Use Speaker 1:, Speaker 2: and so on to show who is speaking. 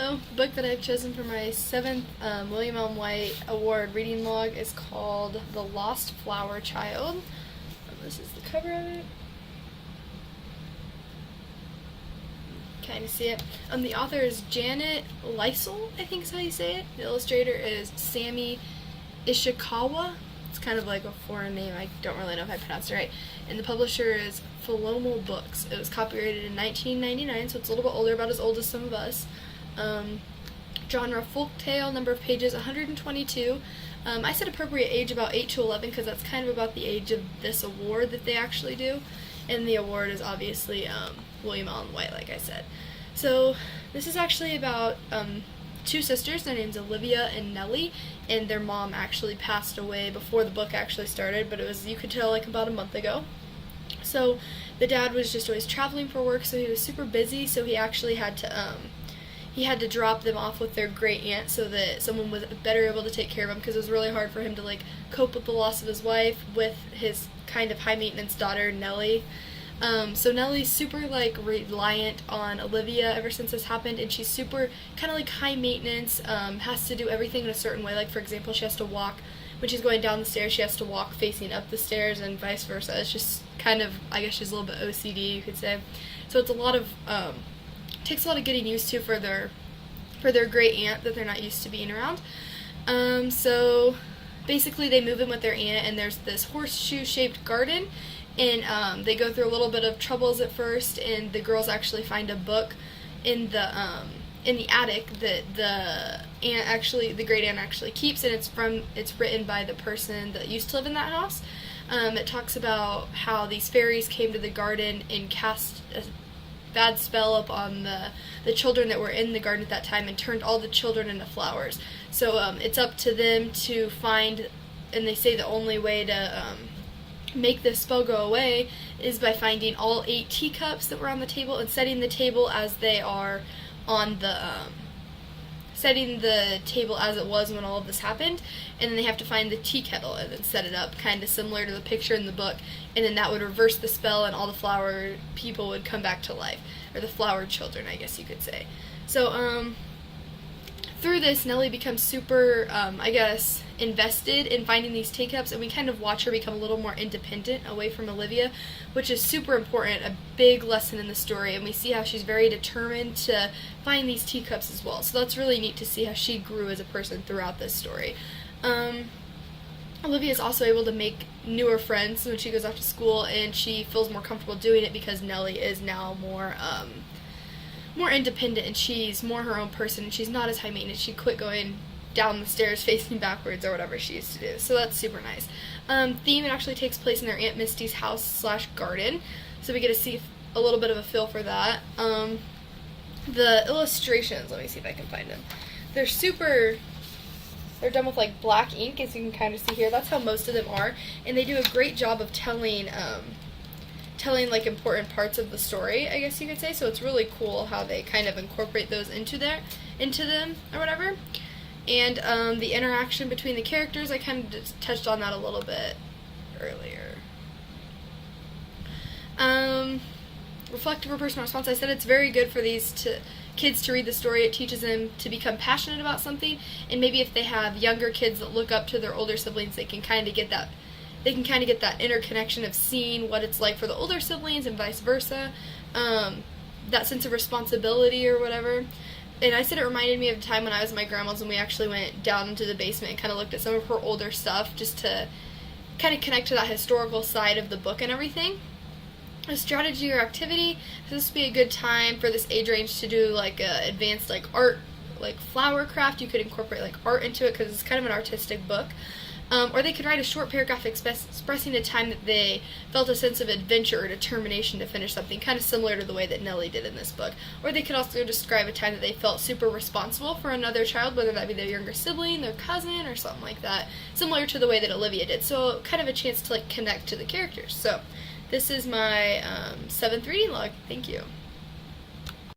Speaker 1: So, the book that I've chosen for my 7th William Allen White Award reading log is called The Lost Flower Child. This is the cover of it. Kind of see it. The author is Janet Lysel, I think is how you say it. The illustrator is Sammy Ishikawa. It's kind of like a foreign name. I don't really know if I pronounced it right. And the publisher is Philomel Books. It was copyrighted in 1999, so it's a little bit older, about as old as some of us. Genre folktale, number of pages 122. I said appropriate age about 8 to 11 because that's kind of about the age of this award that they actually do. And the award is obviously William Allen White, like I said. So this is actually about two sisters. Their names Olivia and Nellie, and their mom actually passed away before the book actually started, but it was, you could tell, like about a month ago. So the dad was just always traveling for work, so he was super busy, so he actually had to drop them off with their great aunt so that someone was better able to take care of him, because it was really hard for him to like cope with the loss of his wife with his kind of high maintenance daughter Nellie. So Nellie's super like reliant on Olivia ever since this happened, and she's super kind of like high maintenance, has to do everything in a certain way. Like for example, she has to walk, when she's going down the stairs, she has to walk facing up the stairs and vice versa. It's just kind of, I guess she's a little bit OCD, you could say. So it's a lot of, takes a lot of getting used to for their great aunt that they're not used to being around. So basically they move in with their aunt, and there's this horseshoe shaped garden, and they go through a little bit of troubles at first, and the girls actually find a book in the attic that the great aunt actually keeps, and it's written by the person that used to live in that house. It talks about how these fairies came to the garden and cast a bad spell up on the children that were in the garden at that time and turned all the children into flowers. So it's up to them to find, and they say the only way to make this spell go away is by finding all 8 teacups that were on the table and setting the table as they are on the setting the table as it was when all of this happened, and then they have to find the tea kettle and then set it up kind of similar to the picture in the book, and then that would reverse the spell and all the flower people would come back to life, or the flower children, I guess you could say. So through this, Nellie becomes super, I guess, invested in finding these teacups, and we kind of watch her become a little more independent away from Olivia, which is super important, a big lesson in the story, and we see how she's very determined to find these teacups as well. So that's really neat to see how she grew as a person throughout this story. Olivia is also able to make newer friends when she goes off to school, and she feels more comfortable doing it because Nellie is now more independent, and she's more her own person, and she's not as high maintenance. She quit going down the stairs facing backwards or whatever she used to do. So that's super nice. Theme, it actually takes place in their Aunt Misty's house / garden, so we get to see a little bit of a feel for that. The illustrations, let me see if I can find them. They're done with like black ink, as you can kind of see here. That's how most of them are, and they do a great job of telling like important parts of the story, I guess you could say. So it's really cool how they kind of incorporate those into them or whatever. And the interaction between the characters, I kind of just touched on that a little bit earlier. Reflective or personal response, I said it's very good for these kids to read the story. It teaches them to become passionate about something, and maybe if they have younger kids that look up to their older siblings, they can kind of get that interconnection of seeing what it's like for the older siblings and vice versa, that sense of responsibility or whatever. And I said it reminded me of a time when I was at my grandma's and we actually went down into the basement and kind of looked at some of her older stuff just to kind of connect to that historical side of the book and everything. A strategy or activity, this would be a good time for this age range to do like advanced like art, like flower craft. You could incorporate like art into it because it's kind of an artistic book. Or they could write a short paragraph expressing a time that they felt a sense of adventure or determination to finish something, kind of similar to the way that Nellie did in this book. Or they could also describe a time that they felt super responsible for another child, whether that be their younger sibling, their cousin, or something like that, similar to the way that Olivia did. So kind of a chance to like connect to the characters. So this is my 7th reading log. Thank you.